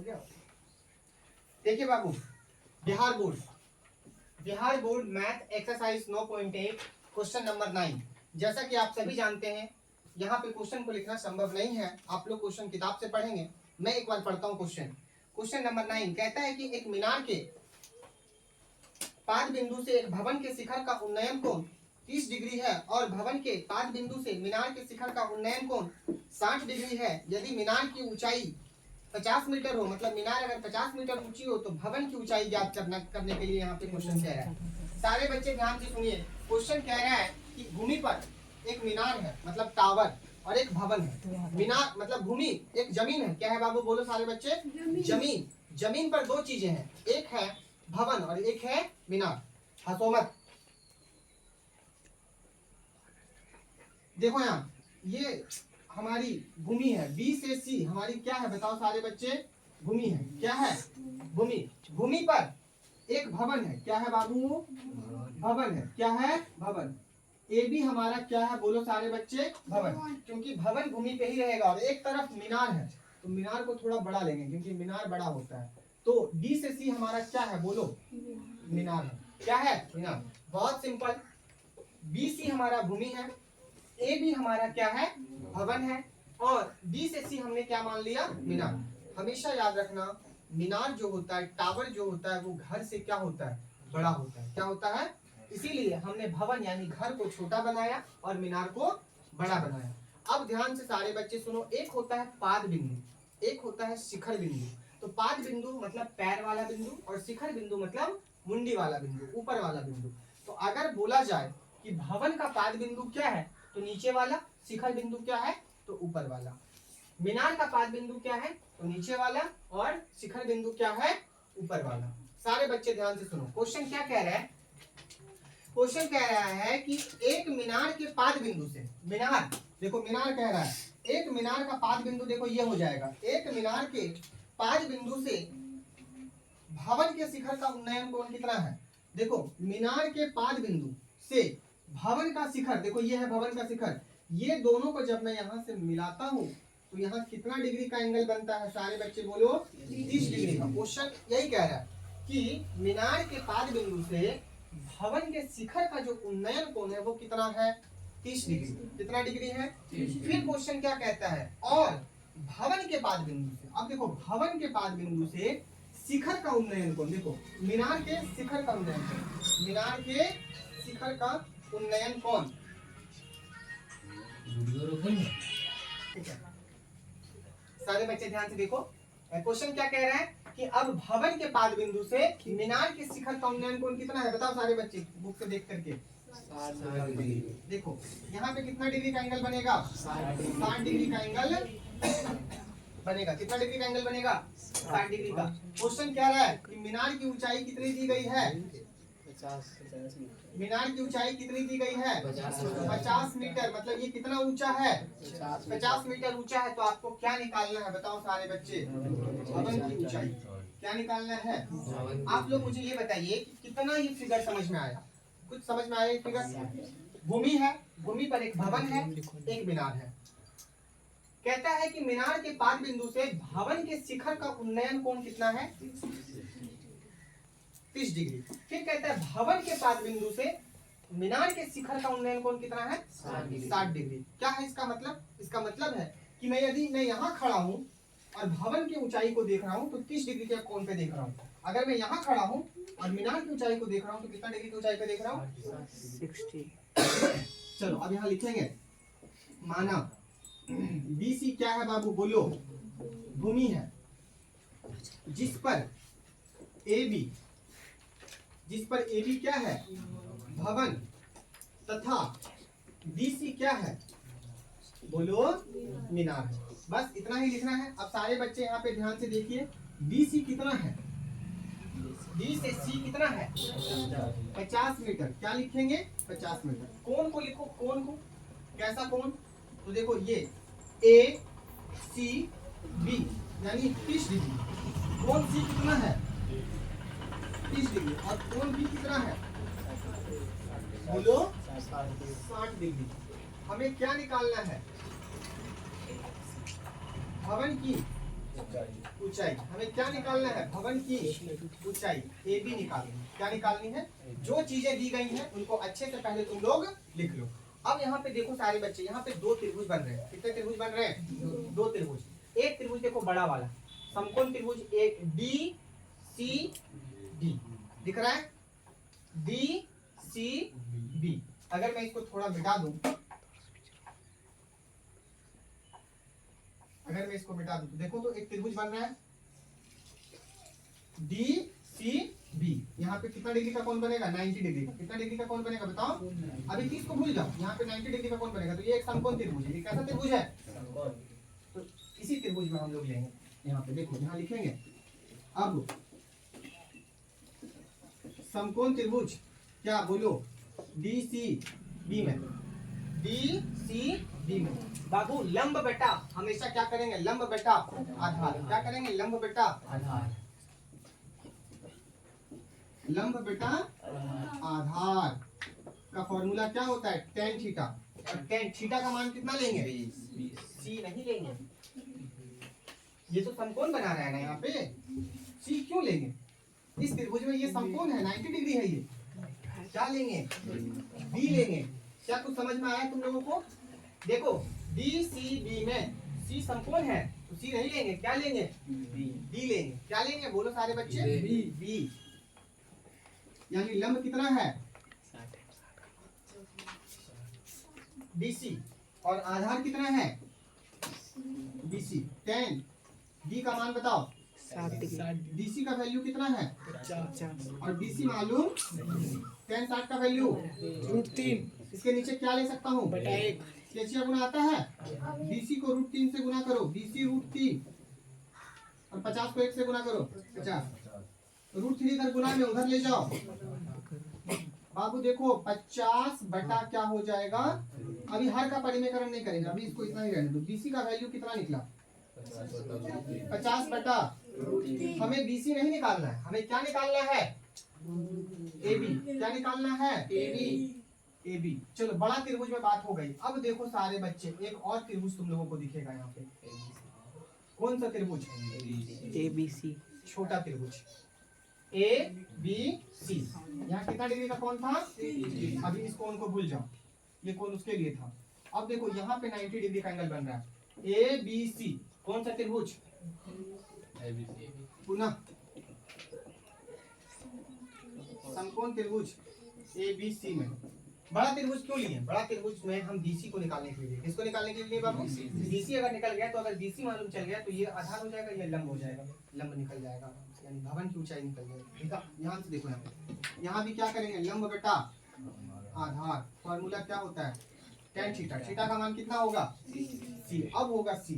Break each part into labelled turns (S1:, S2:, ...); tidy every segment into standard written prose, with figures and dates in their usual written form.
S1: देखिए बाबू, Bihar board math exercise 9.8 question number 9। जैसा कि आप सभी जानते हैं, यहाँ पे क्वेश्चन को लिखना संभव नहीं है। आप लोग क्वेश्चन किताब से पढ़ेंगे, मैं एक बार पढ़ता हूँ। क्वेश्चन नंबर 9 कहता है कि एक मीनार के पाद बिंदु से एक भवन के शिखर का उन्नयन कोण 30 डिग्री है और भवन के पाद बिंदु से मीनार के शिखर का उन्नयन कोण 60 डिग्री है। यदि मीनार की ऊंचाई 50 मीटर हो, मतलब मीनार अगर 50 मीटर ऊंची हो तो भवन की ऊंचाई ज्ञात करने के लिए यहाँ पे क्वेश्चन कह रहा है। सारे बच्चे ध्यान से सुनिए। क्वेश्चन कह रहा है कि भूमि पर एक मीनार है, मतलब टावर, और एक भवन है। मीनार मतलब भूमि, एक जमीन है। क्या है बाबू, बोलो सारे बच्चे? जमीन। जमीन पर दो चीजें हैं, एक है भवन और एक है मीनार। हंसो मत। देखो यहाँ, ये हमारी भूमि है। बी से सी हमारी क्या है, बताओ सारे बच्चे? भूमि है। क्या है? भूमि। भूमि पर एक भवन है। क्या है बाबू? भवन है। क्या है? भवन। ए भी हमारा क्या है, बोलो सारे बच्चे? भवन। क्योंकि भवन भूमि पे ही रहेगा और एक तरफ मीनार है, तो मीनार को थोड़ा बड़ा लेंगे क्योंकि मीनार बड़ा होता है। तो डी से सी हमारा क्या है, बोलो? मीनार है। क्या है? मीनार। बहुत सिंपल। बी सी हमारा भूमि है, ए भी हमारा क्या है, भवन है, और डी से सी हमने क्या मान लिया, मीनार। हमेशा याद रखना, मीनार जो होता है, टावर जो होता है, वो घर से क्या होता है, बड़ा होता है। क्या होता है? इसीलिए हमने भवन यानी घर को छोटा बनाया और मीनार को बड़ा बनाया। अब ध्यान से सारे बच्चे सुनो। एक होता है पाद बिंदु, एक होता है शिखर बिंदु। तो पाद बिंदु मतलब पैर वाला बिंदु और शिखर बिंदु मतलब मुंडी वाला बिंदु, ऊपर वाला बिंदु। तो अगर बोला जाए कि भवन का पाद बिंदु क्या है, तो नीचे वाला। शिखर बिंदु क्या है, तो ऊपर वाला। मीनार का पाद बिंदु क्या है, तो नीचे वाला, और शिखर बिंदु क्या है, ऊपर वाला। सारे बच्चे ध्यान से सुनो। क्वेश्चन क्या कह रहा है? क्वेश्चन कह रहा है कि एक मीनार के पाद बिंदु से, मीनार देखो, मीनार कह रहा है, एक मीनार का पाद बिंदु देखो ये हो जाएगा। एक मीनार के पाद बिंदु से भवन के शिखर का उन्नयन कोण कितना है? देखो, मीनार के पाद बिंदु से भवन का शिखर, देखो ये है भवन का शिखर। ये दोनों को जब मैं यहाँ से मिलाता हूँ तो यहाँ कितना डिग्री का एंगल बनता है, सारे बच्चे बोलो? 30 डिग्री का। क्वेश्चन यही कह रहा है कि मीनार के पाद बिंदु से भवन के शिखर का जो उन्नयन कोण है वो कितना है, 30 डिग्री। कितना डिग्री है? फिर क्वेश्चन क्या कहता है, और भवन के पाद बिंदु से, अब देखो भवन के पाद बिंदु से शिखर का उन्नयन कोण, देखो मीनार के शिखर का उन्नयन कोण, मीनार के शिखर का उन्नयन कोण। ठीक है, सारे बच्चे ध्यान से देखो। क्वेश्चन क्या कह रहा है कि अब भवन के पाद बिंदु से मीनार के शिखर का उन्नयन कोण कितना है, बताओ सारे बच्चे बुक से देख करके। 60 डिग्री। देखो यहाँ पे कितना डिग्री का एंगल बनेगा, 60 डिग्री का एंगल बनेगा। कितना डिग्री का एंगल बनेगा, 60 डिग्री का। क्वेश्चन कह रहा है कि मीनार की ऊंचाई कितनी दी गई है, 50। मीनार की ऊंचाई कितनी दी गई है, 50 मीटर। मतलब ये कितना ऊंचा है, 50 मीटर ऊंचा है। तो आपको क्या निकालना है, बताओ सारे बच्चे? भवन की ऊंचाई। क्या निकालना है? आप लोग मुझे ये बताइए कि कितना ये फिगर समझ में आया, कुछ समझ में आया ये फिगर? भूमि है, भूमि पर एक भवन है, एक मीनार है। कहता है कि मीनार के पाद बिंदु से भवन के शिखर का उन्नयन कोण कितना है, 30 डिग्री। फिर कहता है भवन के पाद बिंदु से मीनार के शिखर का उन्नयन कोण कितना है, 60 डिग्री। क्या है इसका मतलब? इसका मतलब है कि यदि मैं यहाँ खड़ा हूँ और भवन की ऊंचाई को देख रहा हूँ तो 30 डिग्री के कोण पे देख रहा हूँ। अगर मैं यहाँ खड़ा हूँ और मीनार की ऊंचाई को देख रहा हूँ तो कितना डिग्री की ऊंचाई पे देख रहा हूँ, 60। चलो अब यहाँ लिखेंगे, माना BC क्या है बाबू, बोलो? भूमि है, जिस पर AB क्या है, भवन, तथा BC क्या है, बोलो? मीनार है। बस इतना ही लिखना है। अब सारे बच्चे यहाँ पे ध्यान से देखिए, BC कितना है, B से C कितना है, 50 मीटर। क्या लिखेंगे, 50 मीटर। कोण को लिखो, कोण को। कैसा कोण? तो देखो ये ACB यानी 30 डिग्री। कोण C कितना है, 30 डिग्री, और कोण B कितना है, बोलो? 60 डिग्री। हमें क्या निकालना है, भवन की ऊंचाई। हमें क्या निकालना है? भवन की ऊंचाई ए बी निकालनी है। क्या निकालनी है? जो चीजें दी गई हैं उनको अच्छे से पहले तुम लोग लिख लो। अब यहाँ पे देखो सारे बच्चे, यहाँ पे दो त्रिभुज बन रहे हैं। कितने त्रिभुज बन रहे हैं? दो त्रिभुज। एक त्रिभुज देखो बड़ा वाला समकोण त्रिभुज, एक डी सी बी दिख रहा है, डी सी बी। अगर मैं इसको थोड़ा मिटा दूं, अगर मैं इसको मिटा दूं तो देखो तो एक त्रिभुज बन रहा है डी सी बी। यहाँ पे कितना डिग्री का कोण बनेगा? 90 डिग्री का। कितना डिग्री का कोण बनेगा बताओ? अभी 30 को भूल जाओ, यहाँ पे 90 डिग्री का कोण बनेगा। तो ये एक समकोण त्रिभुज है। ये कैसा त्रिभुज है? तो इसी त्रिभुज में हम लोग लेंगे। यहाँ पे देखो, यहाँ लिखेंगे अब समकोण त्रिभुज क्या बोलो? डी सी बी में, डी सी बी में बाबू लंब बेटा हमेशा क्या करेंगे? लंब बेटा आधार। क्या करेंगे? लंब बेटा आधार। लंब बेटा आधार का फॉर्मूला क्या होता है? tan theta. और tan थीटा का मान कितना लेंगे? c नहीं लेंगे। ये तो समकोण बना रहा है ना यहाँ पे, c क्यों लेंगे? इस त्रिभुज में ये समकोण है, 90 डिग्री है। ये क्या लेंगे? b लेंगे। क्या कुछ समझ में आया तुम लोगों को? देखो डी सी बी में c समकोण है तो c नहीं लेंगे, क्या लेंगे? d लेंगे। क्या लेंगे बोलो सारे बच्चे? b। यानी लंब कितना है? BC। और आधार कितना है? BC। tan D का मान बताओ? 60। BC का वैल्यू कितना है? 50। और BC मालूम? tan 60 का वैल्यू √3। इसके नीचे क्या ले सकता हूँ? बटा 1। कैसे गुना आता है? BC को √3 से गुना करो, BC √3। और 50 को 1 से गुना करो, 50। √3 इधर गुना में उधर ले जाओ। बाबू देखो 50 बटा क्या हो जाएगा? अभी हर का परिमेयकरण नहीं करेंगे, अभी इसको इतना ही रहने दो। BC का वैल्यू कितना निकला? 50 बटा। हमें BC नहीं निकालना है, हमें क्या निकालना है? AB। क्या निकालना है? AB। चलो बड़ा त्रिभुज में बात हो गई। अब देखो सारे बच्चे, एक और त्रिभुज तुम लोगों को दिखेगा यहाँ पे। कौन सा त्रिभुज? ABC। छोटा त्रिभुज ABC। यहाँ कितना डिग्री का कोण था? अभी इस कोण को भूल जाओ, ये कोण उसके लिए था। अब देखो यहाँ पे 90 डिग्री का एंगल बन रहा है ABC। कौन सा त्रिभुज? पुनः समकोण त्रिभुज ABC में बड़ा त्रिभुज क्यों लिए? बड़ा त्रिभुज में हम BC को निकालने के लिए। किसको निकालने के लिए बाबू? BC अगर निकल गया तो अगर BC मालूम चल गया तो ये आधार हो जाएगा, ये लंब हो जाएगा। लंब निकल जाएगा, यानी भवन की ऊंचाई निकल जाएगी। ठीक है, यहाँ से देखो, यहाँ भी क्या करेंगे? लंब बेटा आधार। फॉर्मूला क्या होता है? tan theta. थीटा का मान कितना होगा? c। अब होगा c।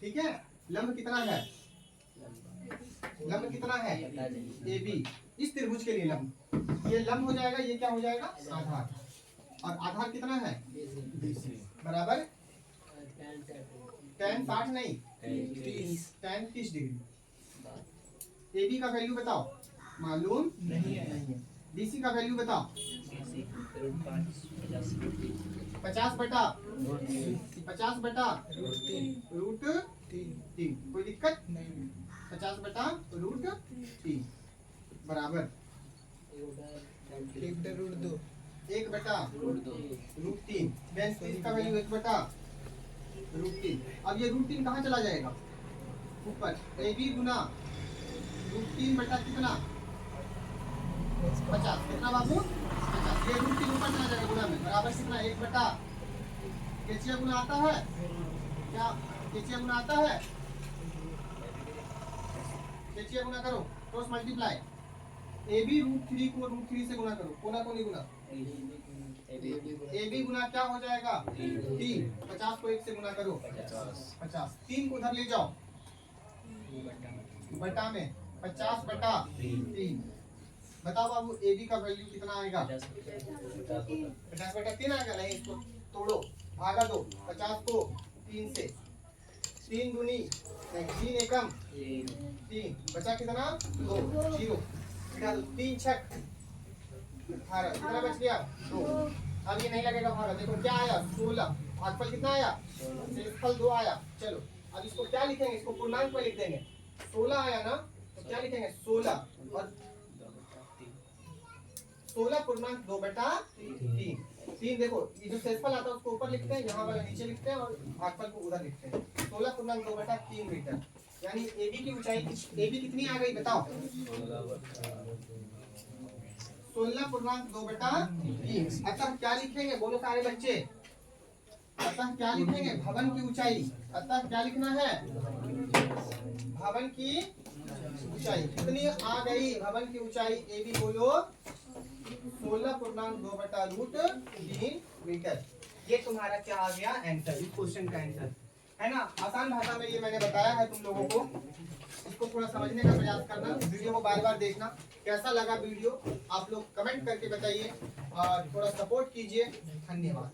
S1: ठीक है, लंब कितना है? लंब कितना है? AB। इस त्रिभुज के लिए लंब, ये लंब हो जाएगा, ये क्या हो जाएगा? आधार। और आधार कितना है? BC बराबर tan 60 नहीं, tan 30 डिग्री। AB का वैल्यू बताओ? मालूम नहीं है। BC का वैल्यू बताओ? 50 बटा √3। कोई दिक्कत नहीं। 50 बटा √3 बराबर 1 बटा √3। इसका वैल्यू 1 बटा √3। अब ये √3 कहाँ चला जाएगा? ऊपर। AB गुना √3 बटा कितना? 50। कितना बाबू? 50। ये √3 ऊपर चला जाएगा गुना में, बराबर कितना? 1 बटा केचिया गुना आता है क्या? केचिया गुना आता है? केचिया गुना करो, क्रॉस मल्टीप्लाई। AB √3 को √3 से गुना करो, कोना कोनी गुना। AB गुना क्या हो जाएगा? 3। 50 को 1 से गुना करो, 50। 3 को उधर ले जाओ, बटा में 50 बटा 3। बताओ बाबू AB का वैल्यू कितना आएगा? 50 बटा 3 आएगा। नहीं, इसको तोड़ो, भागा दो 50 को 3 से। 3 दूनी 3 एकम 3, बचा कितना? 2। 0 बिठा दो। 3 छक 18। कितना बच गया? 2। अब ये नहीं लगेगा भागा। देखो क्या आया? 16। भागफल कितना आया? शेषफल 2 आया। चलो अब इसको क्या लिखेंगे, इसको पूर्णांक में लिख देंगे। 16 आया ना, तो क्या लिखेंगे 16 और 16 पूर्णांक 2/3। 3 देखो, ये जो शेषफल आता है उसको ऊपर लिखते हैं, यहाँ वाला नीचे लिखते हैं और भागफल को उधर लिखते हैं। 16 पूर्णांक 2/3 मीटर, यानी AB की ऊंचाई, AB कितनी आ गई बताओ? 16 पूर्णांक 2/3। अतः क्या लिखेंगे बोलो सारे बच्चे? अतः क्या लिखेंगे? भवन की ऊंचाई। अतः क्या लिखना है? भवन की ऊंचाई कितनी आ गई? भवन की ऊंचाई AB बोलो 16 पूर्णांक 2/√3 मीटर। ये तुम्हारा क्या आ गया आंसर, इस क्वेश्चन का आंसर है ना। आसान भाषा में ये मैंने बताया है तुम लोगों को, इसको थोड़ा समझने का प्रयास करना, वीडियो को बार बार देखना। कैसा लगा वीडियो आप लोग कमेंट करके बताइए और थोड़ा सपोर्ट कीजिए। धन्यवाद।